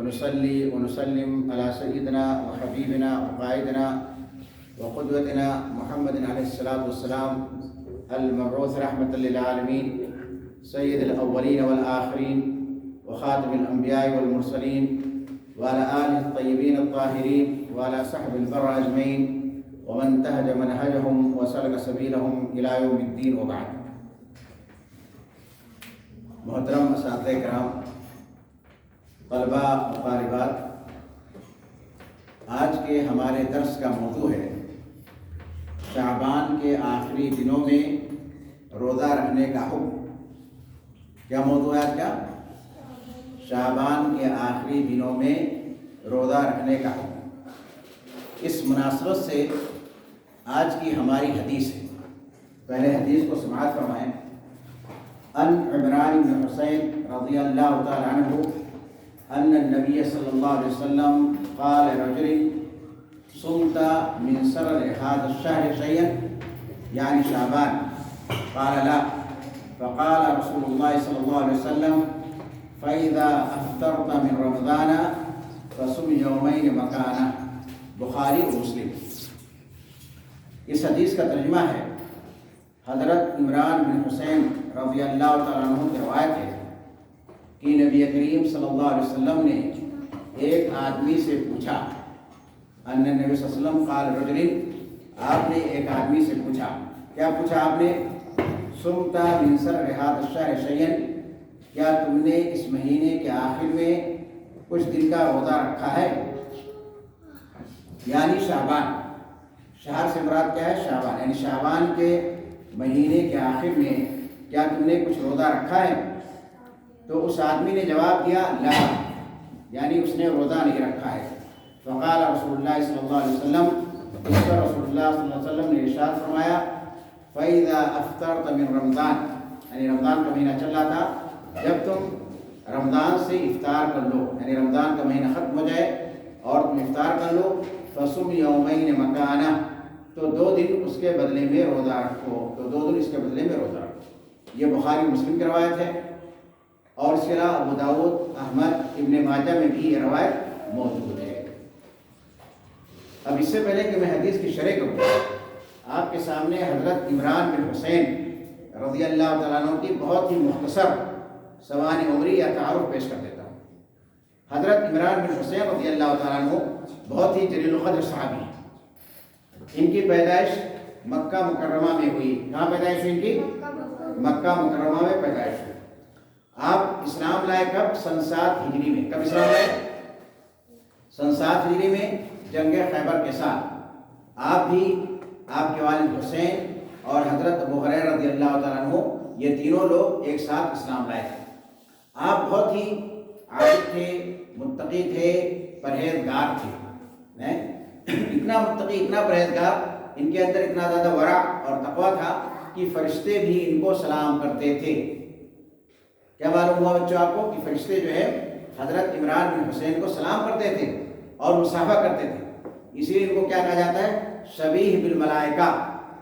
ونصلي ونسلم على سيدنا وحبيبنا وقائدنا وقدوتنا محمد عليه الصلاة والسلام المبعوث رحمة للعالمين سيد الأولين والآخرين وخاتم الأنبياء والمرسلين وعلى آله الطيبين الطاهرين وعلى صحب البر أجمعين ومن انتهج منهجهم وسلك سبيلهم إلى يوم الدين وبعد. محترم اساتذہ کرام، طلباء و طالبات، آج کے ہمارے درس کا موضوع ہے شعبان کے آخری دنوں میں روزہ رکھنے کا حکم. کیا موضوع ہے آج کا؟ شعبان کے آخری دنوں میں روزہ رکھنے کا حکم. اس مناسبت سے آج کی ہماری حدیث ہے. پہلے حدیث کو سماعت فرمائیں. ان عمران بن حسین رضی اللہ تعالی عنہ ان النبی صلی اللہ علیہ وسلم قال رجل صمت من سرر هذا الشهر شيئا يعني شعبان؟ قال لا. فقال رسول الله صلى الله عليه وسلم فإذا أفطرت من رمضان فصم يومين مكانه. بخاری و مسلم. اس حدیث کا ترجمہ ہے حضرت عمران بن حسین رضی اللہ تعالیٰ عنہ کی روایت ہے کہ نبی کریم صلی اللہ علیہ وسلم نے ایک آدمی سے پوچھا. ان نبی صلی اللہ علیہ وسلم قال رجل، آپ نے ایک آدمی سے پوچھا. کیا پوچھا آپ نے؟ صمت من سرر هذا الشهر شيئا، کیا تم نے اس مہینے کے آخر میں کچھ دن کا روزہ رکھا ہے؟ یعنی شعبان. شہر سے مراد کیا ہے؟ شعبان. یعنی شعبان کے مہینے کے آخر میں کیا تم نے کچھ روزہ رکھا ہے؟ تو اس آدمی نے جواب دیا لا، یعنی اس نے روزہ نہیں رکھا ہے. فقال رسول اللہ صلی اللہ علیہ وسلم، اس پر رسول اللہ صلی اللہ علیہ وسلم نے ارشاد فرمایا فَإِذَا أَفْطَرْتَ مِنْ رمضان، یعنی رمضان کا مہینہ چل رہا تھا، جب تم رمضان سے افطار کر لو، یعنی رمضان کا مہینہ ختم ہو جائے اور تم افطار کر لو، فَصُمْ يَوْمَيْنِ مَكَانَهُ، تو 2 دن اس کے بدلے میں روزہ رکھو. تو 2 دن اس کے بدلے میں روزہ رکھو. یہ بخاری مسلم کی روایت ہے، اور اس کے علاوہ ابو داؤد، احمد، ابن ماجہ میں بھی یہ روایت موجود ہے. اب اس سے پہلے کہ میں حدیث کی شرح کروں، آپ کے سامنے حضرت عمران بن حسین رضی اللہ تعالیٰ عنہ کی بہت ہی مختصر سوانح عمری یا تعارف پیش کر دیتا ہوں. حضرت عمران بن حسین رضی اللہ تعالیٰ عنہ بہت ہی جلیل القدر صحابی ہیں. ان کی پیدائش مکہ مکرمہ میں ہوئی. کہاں پیدائش ہوئی ان کی؟ مکہ مکرمہ میں پیدائش ہوئی. آپ اسلام لائے کب؟ سن 7 ہجری میں. کب اسلام لائے؟ سن 7 ہجری میں، جنگ خیبر کے ساتھ. آپ بھی، آپ کے والد حسین اور حضرت ابو ہریرہ رضی اللہ تعالیٰ عنہ، یہ تینوں لوگ ایک ساتھ اسلام لائے تھے. آپ بہت ہی عابد تھے، متقی تھے، پرہیزگار تھے. اتنا متقی، اتنا پرہیزگار، ان کے اندر اتنا زیادہ ورع اور تقویٰ تھا کہ فرشتے بھی ان کو سلام کرتے تھے. کیا معلوم ہوا بچوں آپ کو کہ فرشتے جو ہے حضرت عمران بن حسین کو سلام کرتے تھے اور مصافحہ کرتے تھے. اسی لیے ان کو کیا کہا جاتا ہے؟ شبیہ بالملائکہ،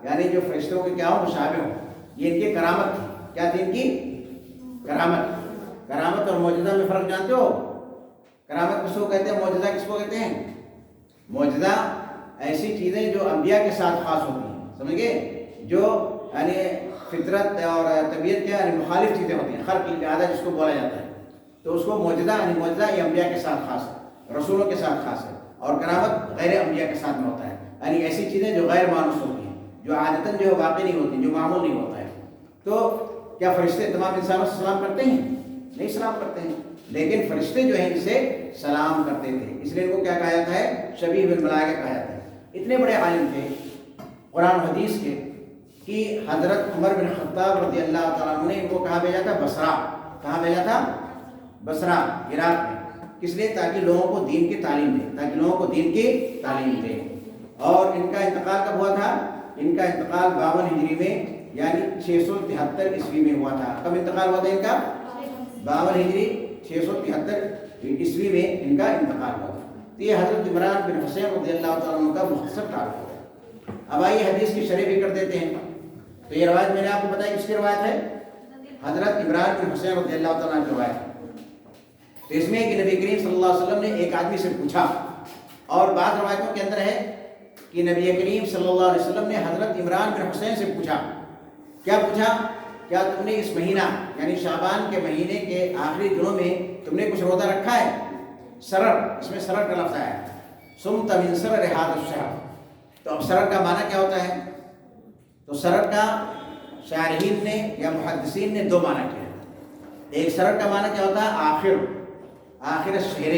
یعنی جو فرشتوں کے کیا ہو؟ مشابہ ہو. یہ ان کی کرامت تھی. کیا تھی ان کی؟ کرامت. کرامت اور معجزہ میں فرق جانتے ہو؟ کرامت کس کو کہتے ہیں؟ معجزہ کس کو کہتے ہیں؟ معجزہ ایسی چیزیں جو انبیاء کے ساتھ خاص ہوتی ہیں، سمجھ گئے؟ جو یعنی فطرت اور طبیعت کے یعنی مخالف چیزیں ہوتی ہیں، خرق لہٰذا جس کو بولا جاتا ہے، تو اس کو معجزہ، یعنی معجزہ یہ انبیاء کے ساتھ خاص ہے، رسولوں کے ساتھ خاص ہے. اور کرامت غیر انبیاء کے ساتھ میں ہوتا ہے، یعنی ایسی چیزیں جو غیر مانوس ہوتی ہیں، جو عادتاً جو واقع نہیں ہوتی، جو معمول نہیں ہوتا ہے. تو کیا فرشتے تمام انسانوں سے سلام کرتے ہیں؟ نہیں سلام کرتے ہیں، لیکن فرشتے جو ہیں ان سے سلام کرتے تھے. اس لیے ان کو کیا کہا جاتا ہے؟ شبیہ بالملائکہ کہا جاتا ہے. اتنے بڑے عالم تھے قرآن و حدیث کے کہ حضرت عمر بن خطاب رضی اللہ تعالیٰ عنہ نے ان کو کہاں بھیجا تھا؟ بصرہ. کہاں بھیجا تھا؟ بصرہ، عراق میں. کس لیے؟ تاکہ لوگوں کو دین کی تعلیم دے، تاکہ لوگوں کو دین کی تعلیم دے. اور ان کا انتقال کب ہوا تھا؟ ان کا انتقال 52 ہجری میں، یعنی 673 عیسوی میں ہوا تھا. کب انتقال ہوا تھا ان کا؟ 52 ہجری 673 عیسوی میں ان کا انتقال ہوا تھا. تو یہ حضرت عمران بن حسین رضی اللہ تعالیٰ عنہ کا مختصر تعارف ہے. اب آئیے حدیث کی شرح بھی کر دیتے ہیں. تو یہ روایت میں نے آپ کو بتائی کس کی روایت ہے؟ حضرت عمران بن حسین رضی اللہ تعالیٰ عنہ کی روایت ہے. تو اس میں کہ نبی کریم صلی اللہ علیہ وسلم نے ایک آدمی سے پوچھا، اور بعض روایتوں کے اندر ہے کہ نبی کریم صلی اللہ علیہ وسلم نے حضرت عمران بن حسین سے پوچھا، کیا پوچھا؟ کیا تم نے اس مہینہ یعنی شعبان کے مہینے کے آخری دنوں میں تم نے کچھ روزہ رکھا ہے؟ سرر، اس میں سرر کا لفظ ہے، صمت من سرر ھذا الشہر۔ تو اب سرر کا معنی کیا ہوتا ہے؟ تو سرر کا شارحین نے یا محدثین نے دو معنی کیا ہے۔ ایک سرر کا معنی کیا ہوتا ہے؟ آخر، آخر الشہر،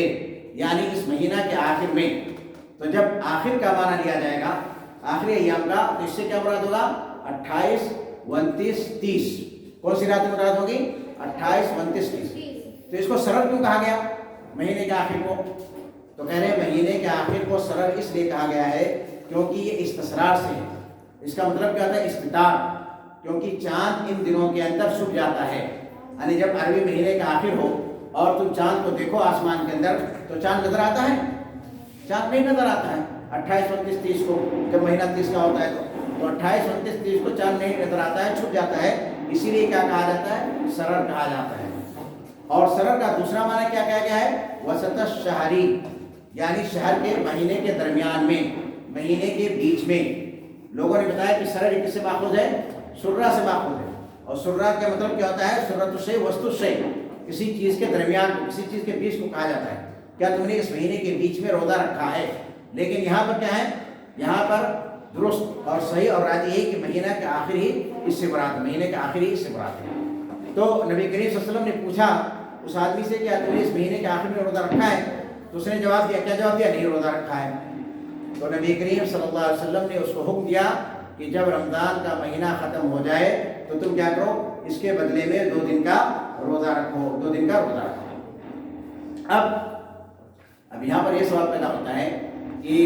یعنی اس مہینہ کے آخر میں۔ تو جب آخر کا معنی لیا جائے گا، آخری ایام کا، تو اس سے کیا مراد ہوگا؟ 28، 29، 30۔ کون سی راتیں مراد ہوگی؟ 28، 29، 30۔ تو اس کو سرر کیوں کہا گیا مہینے کے آخر کو؟ تو کہہ رہے ہیں مہینے کے آخر کو سرر اس لیے کہا گیا ہے کیونکہ یہ استسرار سے ہے۔ اس کا مطلب کیا ہوتا ہے؟ استتار، کیونکہ چاند ان دنوں کے اندر چھپ جاتا ہے۔ یعنی جب عربی مہینے کا آخر ہو اور تم چاند کو دیکھو آسمان کے اندر، تو چاند نظر آتا ہے؟ چاند نہیں نظر آتا ہے 28، 29، 30 کو، جب مہینہ 30 کا ہوتا ہے تو 28، 29، 30 کو چاند نہیں نظر آتا ہے، چھپ جاتا ہے، اسی لیے کیا کہا جاتا ہے؟ سرر کہا جاتا ہے۔ اور سرر کا دوسرا معنی کیا کہا گیا ہے؟ وسط الشہری، یعنی شہر کے مہینے کے درمیان میں، مہینے کے بیچ میں۔ لوگوں نے بتایا کہ سرر کس سے ماخوذ ہے؟ سرہ سے ماخوذ ہے، اور سرہ کا مطلب کیا ہوتا ہے؟ سرۃ الشیء وسط الشیء، کسی چیز کے درمیان کو، کسی چیز کے بیچ کو کہا جاتا ہے۔ کیا تم نے اس مہینے کے بیچ میں روزہ رکھا ہے؟ لیکن یہاں پر کیا ہے؟ یہاں پر درست اور صحیح اور راجح ہے کہ مہینہ کے آخر ہی اس سے مراد ہے، مہینے کے آخر ہی اس سے مراد ہے۔ تو نبی کریم صلی اللہ علیہ وسلم نے پوچھا اس آدمی سے، کیا تم نے اس مہینے کے آخر میں روزہ رکھا ہے؟ تو اس نے جواب دیا، کیا جواب دیا؟ نہیں روزہ رکھا ہے۔ تو نبی کریم صلی اللہ علیہ وسلم نے اس کو حکم دیا کہ جب رمضان کا مہینہ ختم ہو جائے تو تم کیا کرو؟ اس کے بدلے میں 2 دن کا روزہ رکھو، 2 دن کا روزہ رکھو۔ اب یہاں پر یہ سوال پیدا ہوتا ہے کہ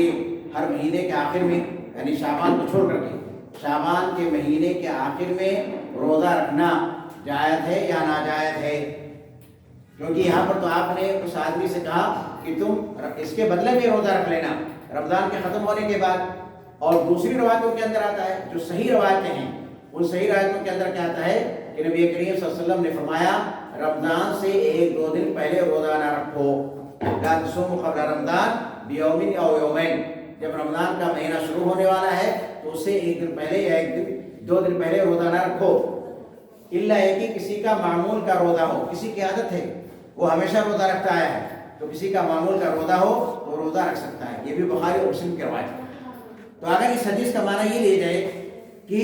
ہر مہینے کے آخر میں، یعنی شعبان کو چھوڑ کر کے شعبان کے مہینے کے آخر میں روزہ رکھنا جائز ہے یا ناجائز ہے؟ کیونکہ یہاں پر تو آپ نے اس آدمی سے کہا کہ تم اس کے بدلے میں روزہ رکھ لینا رمضان کے ختم ہونے کے بعد، اور دوسری روایتوں کے اندر آتا ہے جو صحیح روایتیں ہیں، ان صحیح روایتوں کے اندر کیا آتا ہے کہ نبی کریم صلی اللہ علیہ وسلم نے فرمایا رمضان سے 1-2 دن پہلے روزہ نہ رکھو، لا تصوموا قبل رمضان بیوم او یومین۔ جب رمضان کا مہینہ شروع ہونے والا ہے تو اس سے 1 دن پہلے یا 2 دن پہلے روزہ نہ رکھو، الا یہ کہ کسی کا معمول کا روزہ ہو، کسی کی عادت ہے وہ ہمیشہ روزہ رکھتا ہے، تو کسی کا معمول کا روزہ ہو تو روزہ رکھ سکتا ہے۔ یہ بھی بخاری اور مسلم کی روایت ہے۔ تو اگر اس حدیث کا معنی یہ لے جائے کہ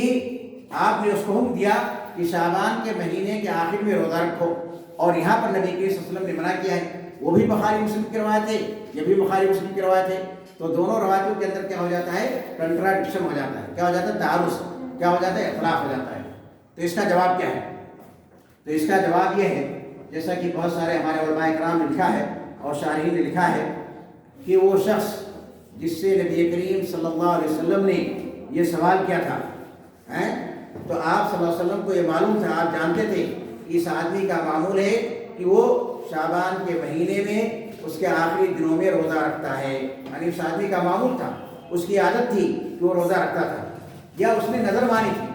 آپ نے اس کو حکم دیا کہ شعبان کے مہینے کے آخر میں روزہ رکھو، اور یہاں پر نبی کریم صلی اللہ علیہ وسلم نے منع کیا ہے، وہ بھی بخاری مسلم کی روایت ہے، یہ بھی بخاری مسلم کی روایت ہے، تو دونوں روایتوں کے اندر کیا ہو جاتا ہے؟ کنٹراڈکشن ہو جاتا ہے، کیا ہو جاتا ہے؟ تعارض، کیا ہو جاتا ہے؟ اختلاف ہو جاتا ہے۔ تو اس کا جواب کیا ہے؟ تو اس کا جواب یہ ہے، جیسا کہ بہت سارے ہمارے علماء کرام نے لکھا ہے اور شارحین نے لکھا ہے کہ وہ شخص جس سے نبی کریم صلی اللہ علیہ وسلم نے یہ سوال کیا تھا، تو آپ صلی اللہ علیہ وسلم کو یہ معلوم تھا، آپ جانتے تھے کہ اس آدمی کا معمول ہے کہ وہ شعبان کے مہینے میں اس کے آخری دنوں میں روزہ رکھتا ہے، یعنی اس آدمی کا معمول تھا، اس کی عادت تھی کہ وہ روزہ رکھتا تھا، یا اس نے نظر مانی تھی،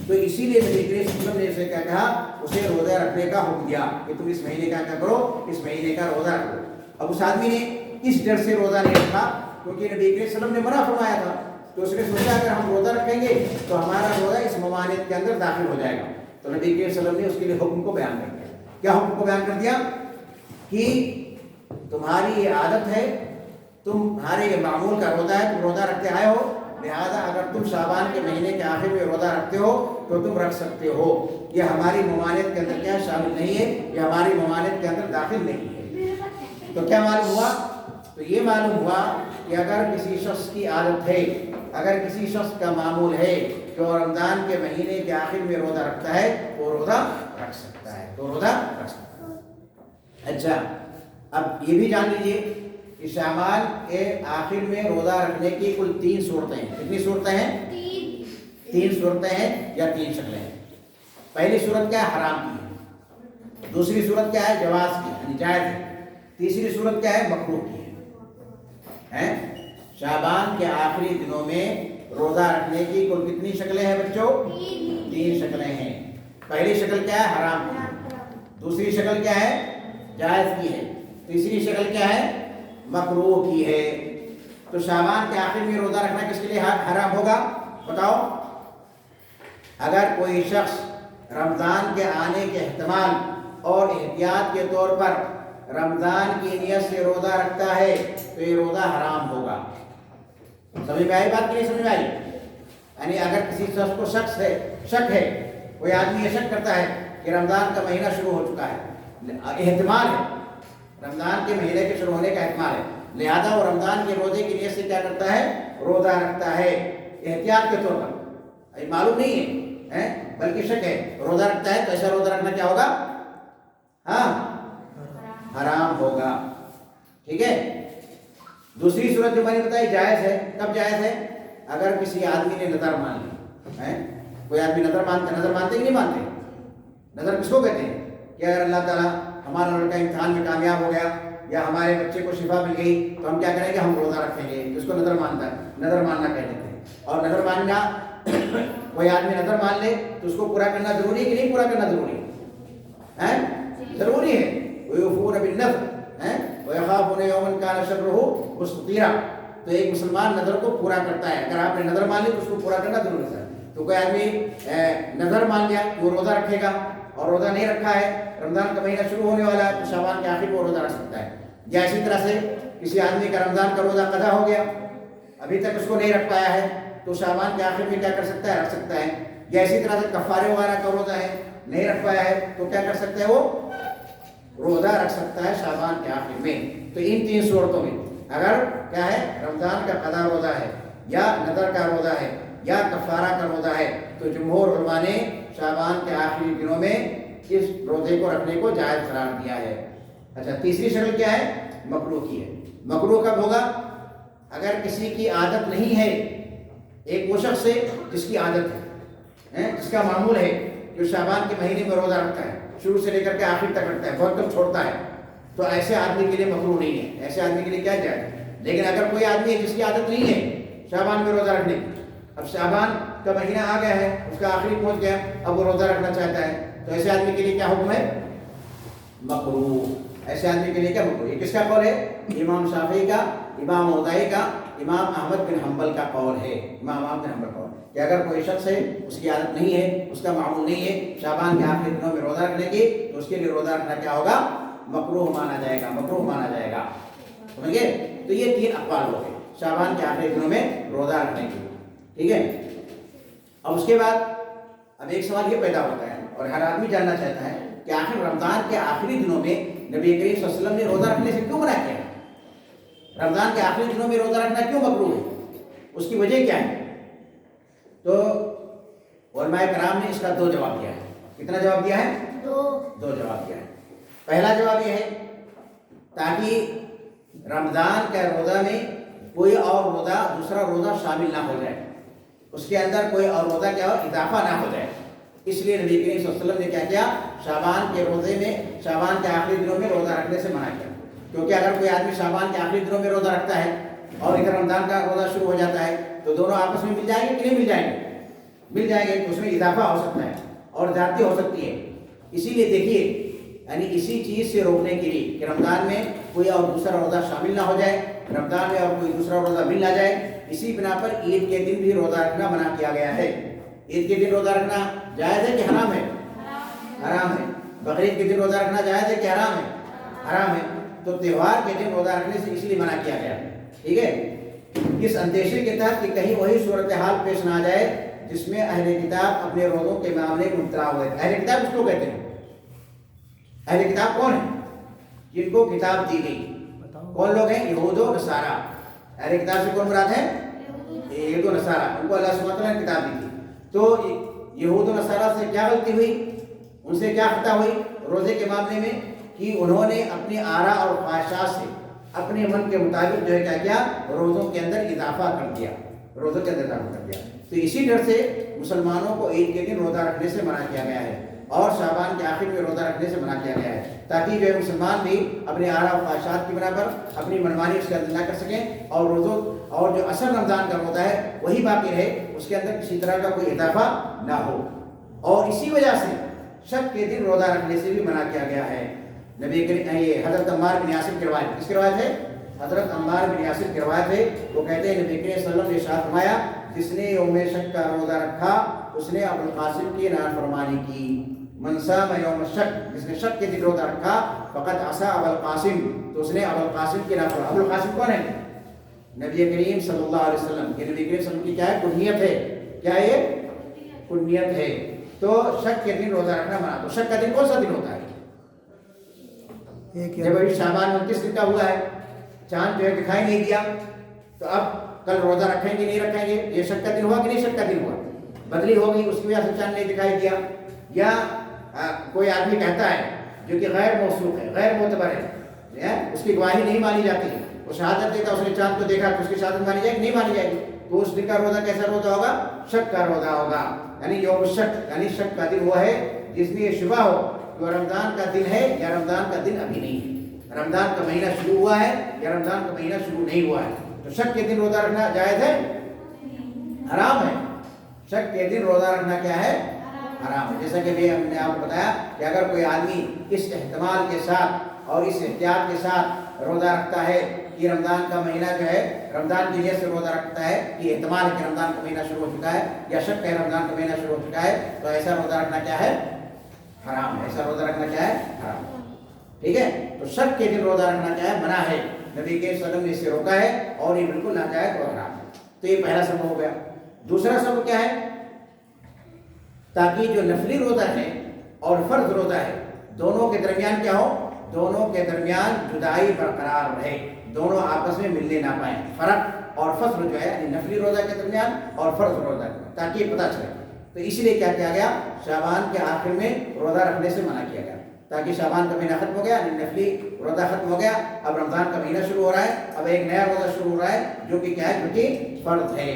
تو اسی لیے نبی کریم صلی اللہ علیہ وسلم نے اسے کیا کہا؟ اسے روزہ رکھنے کا حکم دیا کہ تم اس مہینے کا کیا کرو؟ اس مہینے کا روزہ رکھو۔ اب اس آدمی نے اس ڈر سے روزہ نہیں رکھا کیونکہ نبی کریم صلی اللہ علیہ وسلم نے منع فرمایا تھا، تو اس نے سوچا اگر ہم روزہ رکھیں گے تو ہمارا روزہ اس ممانعت کے اندر داخل ہو جائے گا، تو نبی کریم صلی اللہ علیہ وسلم نے اس کے لیے حکم کو بیان کر دیا۔ کیا حکم کو بیان کر دیا؟ کہ تمہاری یہ عادت ہے، تمہارے یہ معمول کا روزہ ہے، تم روزہ رکھتے آئے ہو، لہذا اگر تم شعبان کے مہینے کے آخر میں روزہ رکھتے ہو تو تم رکھ سکتے ہو، یہ ہماری ممانعت کے اندر کیا شامل نہیں ہے، یہ ہماری ممانعت کے اندر داخل نہیں ہے۔ تو کیا معلوم ہوا؟ تو یہ معلوم ہوا کہ اگر کسی شخص کی عادت ہے، اگر کسی شخص کا معمول ہے جو رمضان کے مہینے کے آخر میں روزہ رکھتا ہے وہ روزہ رکھ سکتا ہے، تو روزہ رکھ سکتا ہے۔ اچھا، اب یہ بھی جان لیجیے کہ شعبان کے آخر میں روزہ رکھنے کی کل 3 صورتیں ہیں۔ کتنی صورتیں ہیں؟ 3 صورتیں ہیں یا 3 شکلیں ہیں۔ پہلی صورت کیا ہے؟ حرام کی ہے، دوسری صورت کیا ہے؟ جواز کی یعنی جائز ہے، تیسری صورت کیا ہے؟ مکروہ کی ہے۔ شعبان کے آخری دنوں میں روزہ رکھنے کی کل کتنی شکلیں ہیں بچوں؟ 3 شکلیں ہیں۔ پہلی شکل کیا ہے؟ حرام کی، دوسری شکل کیا ہے؟ جائز کی ہے. تیسری شکل کیا ہے؟ مکروہ کی ہے. تو شعبان کے آخر میں روزہ رکھنا کس کے لیے حرام ہوگا بتاؤ؟ اگر کوئی شخص رمضان کے آنے کے احتمال اور احتیاط کے طور پر رمضان کی نیت سے روزہ رکھتا ہے تو یہ روزہ حرام ہوگا. سمجھ میں آئی بات؟ نہیں سمجھ میں آئی؟ یعنی اگر کسی شخص کو شک ہے، کوئی آدمی یہ شک کرتا ہے کہ رمضان کا مہینہ شروع ہو چکا ہے، احتمال ہے رمضان کے مہینے کے شروع ہونے کا احتمال ہے، لہذا وہ رمضان کے روزے کی نیت سے کیا کرتا ہے؟ روزہ رکھتا ہے احتیاط کے طور پر. معلوم نہیں ہے بلکہ شک ہے، روزہ رکھتا ہے تو ایسا روزہ رکھنا کیا ہوگا؟ ہاں حرام ہوگا. ٹھیک ہے. دوسری صورت جو میں نے بتائی جائز ہے. کب جائز ہے؟ اگر کسی آدمی نے نظر مان لی. کوئی آدمی نظر مانتے کہ نہیں مانتے؟ نظر کس کو کہتے ہیں؟ کہ اگر اللہ تعالیٰ ہمارا لڑکا امتحان میں کامیاب ہو گیا یا ہمارے بچے کو شفا مل گئی تو ہم کیا کریں گے؟ ہم روزہ رکھیں گے. اس کو نظر ماننا کہہ دیتے ہیں. اور نظر ماننا، کوئی آدمی نظر مان لے تو اس کو پورا کرنا ضروری ہے کہ نہیں پورا کرنا ضروری ہے؟ ضروری ہے. وَيُوفُونَ بِالنَّذْرِ وَيَخَافُونَ يَوْمًا كَانَ شَرُّهُ مُسْتَطِيرًا. تو ایک مسلمان نظر کو پورا کرتا ہے. اگر آپ نے نظر مان لی تو اس کو پورا کرنا ضروری ہے. تو کوئی آدمی نظر مان لیا کہ وہ روزہ رکھے گا اور روزہ نہیں رکھا ہے، رمضان کا مہینہ شروع ہونے والا ہے تو شعبان کے آخر وہ روزہ رکھ سکتا ہے. یا اسی طرح سے کسی آدمی کا رمضان کا روزہ قضا ہو گیا، ابھی تک اس کو نہیں رکھ پایا ہے تو شعبان کے آخر میں کیا کر سکتا ہے؟ رکھ سکتا ہے. یا اسی طرح سے کفارے وغیرہ کا روزہ ہے، نہیں رکھ پایا ہے تو کیا کر سکتا ہے؟ وہ روزہ رکھ سکتا ہے شعبان کے آخر میں. تو ان تین صورتوں میں اگر کیا ہے؟ رمضان کا قضا روزہ ہے یا نظر کا روزہ ہے یا کفارہ کا روزہ ہے تو جمہور علماء نے شعبان کے آخری دنوں میں اس روزے کو رکھنے کو جائز قرار دیا ہے. اچھا، تیسری شکل کیا ہے؟ مکروہ کی ہے. مکروہ کب ہوگا؟ اگر کسی کی عادت نہیں ہے، ایک وہ شخص ہے جس کی عادت ہے، جس کا معمول ہے، جو شعبان کے مہینے میں روزہ رکھتا ہے، شروع سے لے کر کے آخر تک رکھتا ہے، بہت کم چھوڑتا ہے، تو ایسے آدمی کے لیے مکروہ نہیں ہے. ایسے آدمی کے لیے کیا جائے؟ لیکن اگر کوئی آدمی ہے جس کی عادت نہیں ہے شعبان میں روزہ رکھنے کی، اب شعبان کا مہینہ آ گیا ہے، اس کا آخری پہنچ گیا، اب وہ روزہ رکھنا چاہتا ہے، تو ایسے آدمی کے لیے کیا حکم ہے؟ مکروہ. ایسے آدمی کے لیے کیا مکروہ؟ یہ کس کا قول ہے؟ امام شافعی کا، امام اوزاعی کا، امام احمد بن حنبل کا قول ہے. امام احمد بن حنبل کا قول کہ اگر کوئی شخص ہے اس کی عادت نہیں ہے، اس کا معمول نہیں ہے شعبان کے آخری دنوں میں روزہ رکھنے کی، تو اس کے لیے روزہ رکھنا کیا ہوگا؟ مکروہ مانا جائے گا. مکروہ مانا جائے گا. سمجھ گئے؟ تو یہ تین اقوال ہو گئے شعبان کے آخری دنوں میں روزہ رکھنے کی. ٹھیک ہے. اب اس کے بعد اب ایک سوال یہ پیدا ہوتا ہے اور ہر آدمی جاننا چاہتا ہے کہ آخر رمضان کے آخری دنوں میں نبی کریم صلی اللہ علیہ وسلم نے روزہ رکھنے سے کیوں منع کیا؟ رمضان کے آخری دنوں میں روزہ رکھنا کیوں مکروہ ہے؟ اس کی وجہ کیا ہے؟ تو علماء کرام نے اس کا دو جواب دیا ہے. کتنا جواب دیا ہے؟ دو جواب دیا ہے. پہلا جواب یہ ہے تاکہ رمضان کے روزہ میں کوئی اور روزہ دوسرا روزہ شامل نہ ہو جائے، اس کے اندر کوئی اور روزہ کیا ہو؟ اضافہ نہ ہو جائے. اس لیے نبی کریم صلی اللہ علیہ وسلم نے کیا کیا؟ شعبان کے روزے میں، شعبان کے آخری دنوں میں روزہ رکھنے سے منع کیا. کیونکہ اگر کوئی آدمی شعبان کے آخری دنوں میں روزہ رکھتا ہے اور ادھر رمضان کا روزہ شروع ہو جاتا ہے تو دونوں آپس میں مل جائیں گے کہ نہیں مل جائیں گے؟ مل جائیں گے. تو اس میں اضافہ ہو سکتا ہے اور زیادتی ہو سکتی ہے. اسی لیے دیکھیے، یعنی اسی چیز سے روکنے کے لیے کہ رمضان میں کوئی اور دوسرا روزہ شامل نہ ہو جائے، رمضان میں اور کوئی دوسرا روزہ مل نہ جائے، اسی بنا پر عید کے دن بھی روزہ رکھنا منع کیا گیا ہے. عید کے دن روزہ رکھنا جائز ہے کہ حرام ہے؟ حرام ہے. بقرعید کے دن روزہ رکھنا جائز ہے کہ حرام ہے؟ حرام ہے. تو تہوار کے دن روزہ رکھنے سے اس لیے منع کیا گیا. ٹھیک ہے. اس اندیشے کے تحت کہ کہیں وہی صورتحال پیش نہ آ جائے جس میں اہل کتاب اپنے روزوں کے معاملے میں مبتلا ہوئے. اہل کتاب اس کو کہتے ہیں. اہل کتاب کون ہے؟ جن کو کتاب دی گئی. کون لوگ ہیں؟ یہود و نصارہ. اہل کتاب سے کون مراد ہے؟ یہود و نصارہ. ان کو اللہ سبحانہ وتعالیٰ نے کتاب دی تھی. تو یہود و نصارہ سے کیا غلطی ہوئی؟ ان سے کیا خطا ہوئی روزے کے معاملے میں؟ کہ انہوں نے اپنی آرا اور خواہشات سے اپنے من کے مطابق جو ہے کیا کیا؟ روزوں کے اندر اضافہ کر دیا. روزوں کے اندر اضافہ کر دیا. تو اسی ڈر سے مسلمانوں کو عید کے دن روزہ رکھنے سے منع کیا گیا ہے اور شعبان کے آخر میں روزہ رکھنے سے منع کیا گیا ہے، تاکہ جو ہے مسلمان بھی اپنے آرا و خواہشات کی بنا پر اپنی منمانی اس کے اندر نہ کر سکیں اور روزوں اور جو اصل رمضان کا روزہ ہے وہی باقی رہے، اس کے اندر کسی طرح کا کوئی اضافہ نہ ہو. اور اسی وجہ سے شک کے دن روزہ رکھنے سے بھی منع کیا گیا ہے. نبی کریم یہ حضرت عمار بن یاسر کی روایت، کس کی روایت ہے؟ حضرت عمار بن یاسر کی روایت ہے، وہ کہتے ہیں نبی کریم صلی اللہ علیہ وسلم نے ارشاد فرمایا جس نے یوم شک کا روزہ رکھا اس نے ابو القاسم کی نافرمانی کی. من صام یوم الشک، جس نے شک کے دن روزہ رکھا فقط عصى ابو القاسم، تو اس نے ابو القاسم کی نافرمانی. ابو القاسم کون ہے؟ نبی کریم صلی اللہ علیہ وسلم. یہ نبی کریم صلی اللہ علیہ وسلم کی کیا ہے؟ کنیت ہے. کیا ہے یہ؟ کنیت ہے. تو شک کے دن روزہ رکھنا منع. تو شک کا دن کون سا دن ہوتا ہے؟ جب ابھی شعبان 29 دن کا ہوا ہے، چاند جو ہے دکھائی نہیں دیا، تو اب کل روزہ رکھیں گے نہیں رکھیں گے؟ یہ شک کا دن ہوا کہ نہیں شک کا دن ہوا؟ بدلی ہو گئی، اس کی وجہ سے چاند نہیں دکھائی دیا. یا کوئی آدمی کہتا ہے جو کہ غیر موثوق ہے، غیر معتبر ہے، اس کی گواہی نہیں مانی جاتی، وہ شہادت دیتا اس نے چاند کو دیکھا تو اس کی شہادت مانی جائے گی؟ نہیں مانی جائے گی. تو اس دن کا روزہ کیسا روزہ ہوگا؟ شک کا روزہ ہوگا. یعنی یوم شک، یعنی شک کا دن وہ ہے جس میں یہ شبہ ہو کہ رمضان کا دن ہے یا رمضان کا دن ابھی نہیں ہے، رمضان کا مہینہ شروع ہوا ہے یا رمضان کا مہینہ شروع نہیں ہوا ہے. تو شک کے دن روزہ رکھنا جائز ہے؟ حرام ہے. شک کے دن روزہ رکھنا کیا ہے؟ حرام ہے. جیسا کہ بھی ہم نے آپ کو بتایا کہ اگر کوئی آدمی اس احتمال کے ساتھ اور اس احتیاط کے ساتھ روزہ رکھتا ہے کہ رمضان کا مہینہ جو ہے، رمضان کی نیت سے روزہ رکھتا ہے کہ احتمال ہے کہ رمضان کا مہینہ شروع ہو چکا ہے یا شک ہے رمضان کا مہینہ شروع ہو چکا ہے، تو ایسا روزہ رکھنا کیا ہے؟ حرام ہے. ایسا روزہ رکھنا کیا ہے؟ حرام. ٹھیک ہے. تو شک کے دن روزہ رکھنا کیا ہے؟ منع ہے. نبی کے صلی اللہ علیہ وسلم نے اس سے روکا ہے اور یہ بالکل ناجائز اور حرام ہے. تو یہ پہلا سبب ہو گیا. دوسرا سبب کیا ہے؟ تاکہ جو نفلی روزہ ہے اور فرض روزہ ہے دونوں کے درمیان کیا ہو؟ دونوں کے درمیان جدائی برقرار رہے، دونوں آپس میں ملنے نہ پائیں. فرق اور فصل جو ہے یعنی نفلی روزہ کے درمیان اور فرض روزہ کے درمیان، تاکہ یہ پتہ چلے. تو اسی لیے کیا کیا گیا؟ شعبان کے آخر میں روزہ رکھنے سے منع کیا گیا، تاکہ شعبان کا مہینہ ختم ہو گیا، یعنی نفلی روزہ ختم ہو گیا، اب رمضان کا مہینہ شروع ہو رہا ہے، اب ایک نیا روزہ شروع ہو رہا ہے جو کہ کیا ہے؟ جو کہ فرض ہے.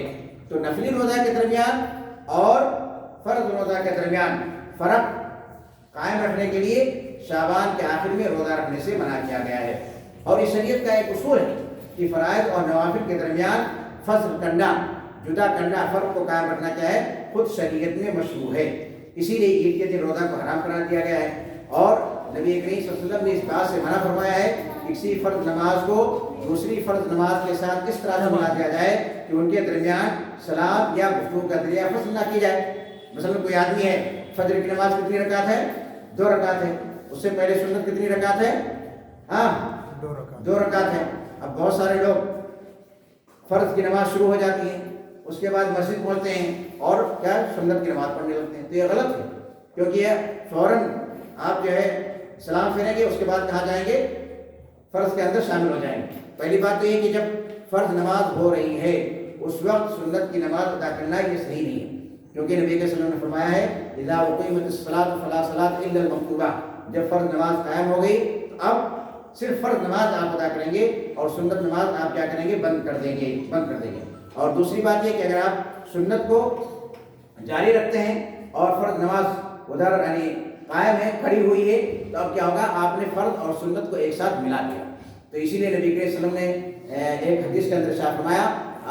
تو نفلی روزہ کے درمیان اور فرض روزہ کے درمیان فرق قائم رکھنے کے لیے شعبان کے آخر میں روزہ رکھنے سے منع کیا گیا ہے. اور یہ شریعت کا ایک اصول ہے کہ فرائض اور نوافل کے درمیان فصل کرنا، جدا کرنا، فرق کو قائم رکھنا کیا ہے؟ خود شریعت میں مشروع ہے. اسی لیے عید کے دن روزہ کو حرام قرار دیا گیا ہے. اور نبی کریم صلی اللہ علیہ وسلم نے اس بات سے منع فرمایا ہے کہ کسی فرض نماز کو دوسری فرض نماز کے ساتھ اس طرح سے ملا دیا جائے کہ ان کے درمیان سلام یا گفتگو کا ذریعہ فصل نہ کی جائے. مثلا کوئی آدمی ہے، فجر کی نماز کتنی رکعت ہے؟ 2 رکعت ہے. اس سے پہلے سنت کتنی رکعت ہے؟ 2 رکعت ہے. اب بہت سارے لوگ فرض کی نماز شروع ہو جاتی ہے، اس کے بعد مسجد پہنچتے ہیں اور کیا سنت کی نماز پڑھنے لگتے ہیں. تو یہ غلط ہے، کیونکہ یہ فوراً آپ جو ہے سلام پھیریں گے، اس کے بعد کہاں جائیں گے؟ فرض کے اندر شامل ہو جائیں گے. پہلی بات تو یہ کہ جب فرض نماز ہو رہی ہے اس وقت سنت کی نماز ادا کرنا یہ صحیح نہیں ہے، کیونکہ نبی کے صلی اللہ علیہ وسلم نے فرمایا ہے اذا اقیمت الصلاۃ فلا صلاۃ الا المکتوبہ. جب فرض نماز قائم ہو گئی تو اب صرف فرض نماز آپ ادا کریں گے اور سنت نماز آپ کیا کریں گے؟ بند کر دیں گے. اور دوسری بات یہ کہ اگر آپ سنت کو جاری رکھتے ہیں اور فرض نماز ادھر یعنی قائم ہے، کھڑی ہوئی ہے، تو اب کیا ہوگا؟ آپ نے فرض اور سنت کو ایک ساتھ ملا دیا. تو اسی لیے نبی کریم صلی اللہ علیہ وسلم نے ایک حدیث کے اندر ارشاد فرمایا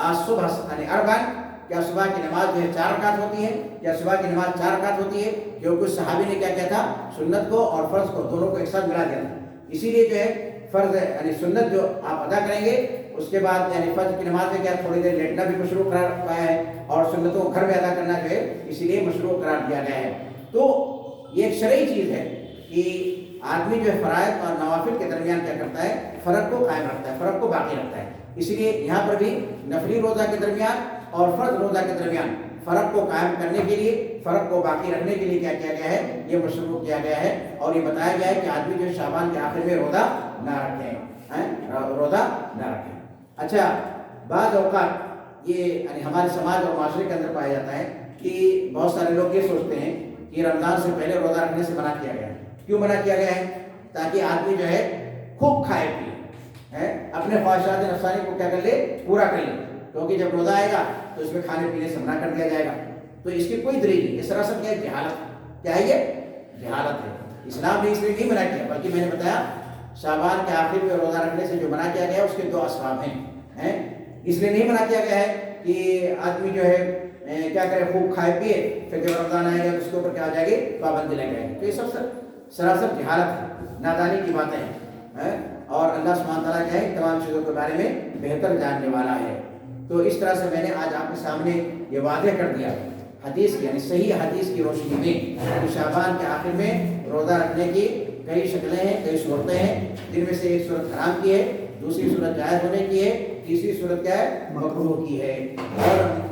آج صبح یعنی اربعین، کیا صبح کی نماز جو ہے 4 رکعت ہوتی ہے، یا صبح کی نماز 4 رکعت ہوتی ہے. جو کچھ صحابی نے کیا کیا تھا؟ سنت کو اور فرض کو دونوں کو ایک ساتھ ملا دیا تھا. اسی لیے جو ہے فرض یعنی سنت جو آپ ادا کریں گے اس کے بعد یعنی فرض کی نماز میں کیا تھوڑی دیر لیٹنا بھی مشروع قرار پایا ہے، اور سنتوں کو گھر میں ادا کرنا جو ہے اسی لیے مشروع قرار دیا گیا ہے. تو یہ ایک شرعی چیز ہے کہ آدمی جو ہے فرائض اور نوافل کے درمیان کیا کرتا ہے؟ فرق کو قائم رکھتا ہے، فرق کو باقی رکھتا ہے. اس لیے یہاں پر بھی نفلی روزہ کے درمیان اور فرض روزہ کے درمیان فرق کو قائم کرنے کے لیے، فرق کو باقی رکھنے کے لیے کیا کیا گیا ہے؟ یہ مشروع کیا گیا ہے. اور یہ بتایا گیا ہے کہ آدمی جو شعبان کے آخر میں روزہ نہ رکھیں، روزہ نہ رکھیں. اچھا، بعض اوقات یہ یعنی ہمارے سماج اور معاشرے کے اندر پایا جاتا ہے کہ بہت سارے لوگ یہ سوچتے ہیں کہ رمضان سے پہلے روزہ رکھنے سے منع کیا گیا ہے. کیوں منع کیا گیا ہے؟ تاکہ آدمی جو ہے خوب کھائے پیے، اپنے خواہشات نفسانی کو کیا کر لے؟ پورا کر لے. کیونکہ جب روزہ آئے گا تو اس میں کھانے پینے سے منع کر دیا جائے گا. تو اس کی کوئی دلیل نہیں. یہ سراسر کیا ہے؟ جہالت. کیا ہے یہ؟ جہالت ہے. اسلام نے اس لیے نہیں منع کیا، بلکہ میں نے بتایا شعبان کے آخر میں روزہ رکھنے سے جو منع کیا گیا ہے اس کے 2 اسباب ہیں. اس لیے نہیں منع کیا گیا ہے کہ آدمی جو ہے کیا کرے؟ خوب کھائے پیے، پھر جب رمضان آئے گا تو اس کے اوپر کیا آ جائے گی؟ پابندی لگ جائے گی. تو یہ سب سراسر جہالت ہے، نادانی کی باتیں ہیں، اور اللہ سبحانہ تعالیٰ کیا ہے تمام چیزوں کے بارے میں بہتر جاننے والا ہے۔ تو اس طرح سے میں نے آج آپ کے سامنے یہ واضح کر دیا حدیث یعنی صحیح حدیث کی روشنی میں کہ شعبان کے آخر میں روزہ رکھنے کی کئی شکلیں ہیں، کئی صورتیں ہیں، جن میں سے ایک صورت حرام کی ہے، دوسری صورت جائز ہونے کی ہے، تیسری صورت کیا ہے مکروہ کی ہے،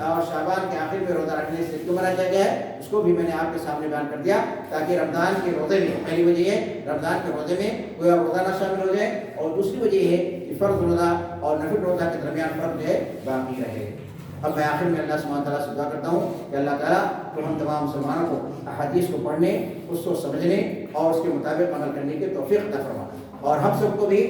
اور شعبان کے آخر میں روزہ رکھنے سے کیوں منع کیا گیا ہے اس کو بھی میں نے آپ کے سامنے بیان کر دیا، تاکہ رمضان کے روزے میں پہلی وجہ یہ ہے رمضان کے روزے میں کوئی اور روزہ نہ شامل ہو جائے، اور دوسری وجہ یہ ہے کہ فرض روزہ اور نفل روزہ کے درمیان فرق جو ہے باقی رہے۔ اب میں آخر میں اللہ سبحانہ تعالیٰ سے دعا کرتا ہوں کہ اللہ تعالیٰ تو ہم تمام مسلمانوں کو احادیث کو پڑھنے، اس کو سمجھنے اور اس کے مطابق عمل کرنے کی توفیق عطا فرما، اور ہم سب کو بھی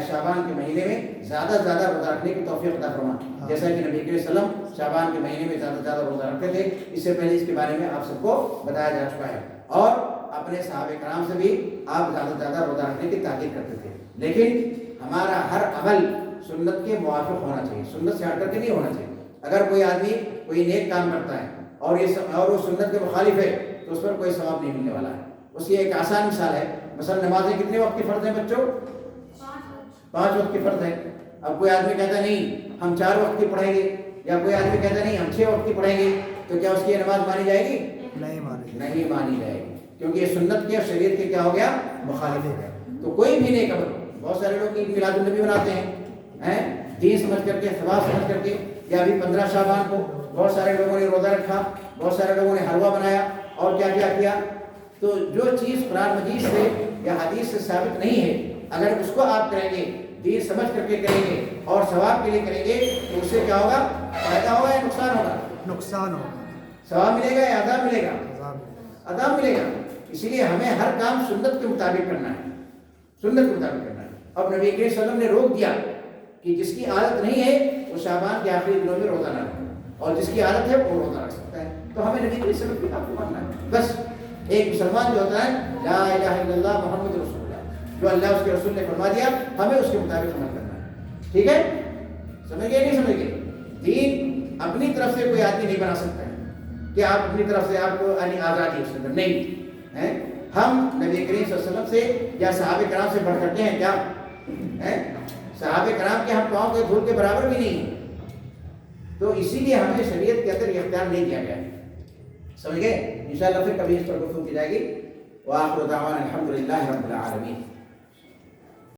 شعبان کے مہینے میں زیادہ سے زیادہ روزہ رکھنے کی توفیق عطا فرما، جیسا کہ نبی کریم صلی اللہ علیہ وسلم شعبان کے مہینے میں زیادہ سے زیادہ روزہ رکھتے تھے۔ اس سے پہلے اس کے بارے میں آپ سب کو بتایا جا چکا ہے، اور اپنے صحابہ کرام سے بھی آپ زیادہ سے زیادہ روزہ رکھنے کی تاکید کرتے تھے، لیکن ہمارا ہر عمل سنت کے موافق ہونا چاہیے، سنت سے ہٹ کر کے نہیں ہونا چاہیے۔ اگر کوئی آدمی کوئی نیک کام کرتا ہے اور وہ سنت کے مخالف ہے تو اس پر کوئی ثواب نہیں ملنے والا ہے۔ اس کی ایک آسان مثال ہے، مثلا نمازیں کتنے وقت کی فرض ہیں بچوں؟ 5 وقت کی فرض ہے۔ اب کوئی آدمی کہتا ہے نہیں ہم 4 وقت کی پڑھیں گے، یا کوئی آدمی کہتا ہے نہیں ہم 6 وقت کی پڑھیں گے، تو کیا اس کی نماز مانی جائے گی؟ نہیں مانی جائے گی، کیونکہ یہ سنت کے اور شریعت کے کیا ہو گیا مخالف ہے۔ تو کوئی بھی نیک عمل، بہت سارے لوگ عید میلاد النبی مناتے ہیں دین سمجھ کر کے، ثواب سمجھ کر کے، یا ابھی 15 شعبان کو بہت سارے لوگوں نے روزہ رکھا، بہت سارے لوگوں نے حلوہ بنایا اور کیا کیا کیا۔ تو جو چیز قرآن مجید سے یا حدیث سے ثابت نہیں ہے، اگر اس کو آپ کریں گے، دین سمجھ کر کے کریں گے اور ثواب کے لیے کریں گے، تو اس سے کیا ہوگا؟ فائدہ ہوگا یا نقصان ہوگا؟ نقصان ہوگا۔ ثواب ملے گا یا عذاب ملے گا؟ عذاب ملے گا۔ اسی لیے ہمیں ہر کام سنت کے مطابق کرنا ہے، سنت کے مطابق کرنا ہے۔ اب نبی کریم صلی اللہ علیہ وسلم نے روک دیا کہ جس کی عادت نہیں ہے وہ شعبان کے آخری دنوں میں روزہ نہ رکھے، اور جس کی عادت ہے وہ روزہ رکھ سکتا ہے۔ تو ہمیں نبی کریم صلی اللہ علیہ وسلم کی بات کو ماننا ہے۔ بس ایک مسلمان جو ہوتا ہے لا الہ الا اللہ محمد رسول اللہ، جو اللہ اس کے رسول نے فرما دیا ہمیں اس کے مطابق عمل کرنا ہے، ٹھیک ہے؟ سمجھ گئے نہیں سمجھ گئے؟ دین اپنی طرف سے کوئی آدمی نہیں بنا سکتا ہے کہ آپ اپنی طرف سے آپ کو یعنی آزادی اس کے اندر نہیں ہے۔ ہم نبی کریم صلی اللہ علیہ وسلم سے یا صحابہ کرام سے بڑھ کرتے ہیں کیا؟ صحابہ کرام کے ہم پاؤں کے دھول کے برابر بھی نہیں ہیں، تو اسی لیے ہمیں شریعت کے اندر یہ اختیار نہیں دیا گیا ہے، سمجھ گئے؟ انشاءاللہ پھر کبھی اس پر گفتگو کی جائے گی۔ وآخر دعوانا الحمدللہ رب العالمین۔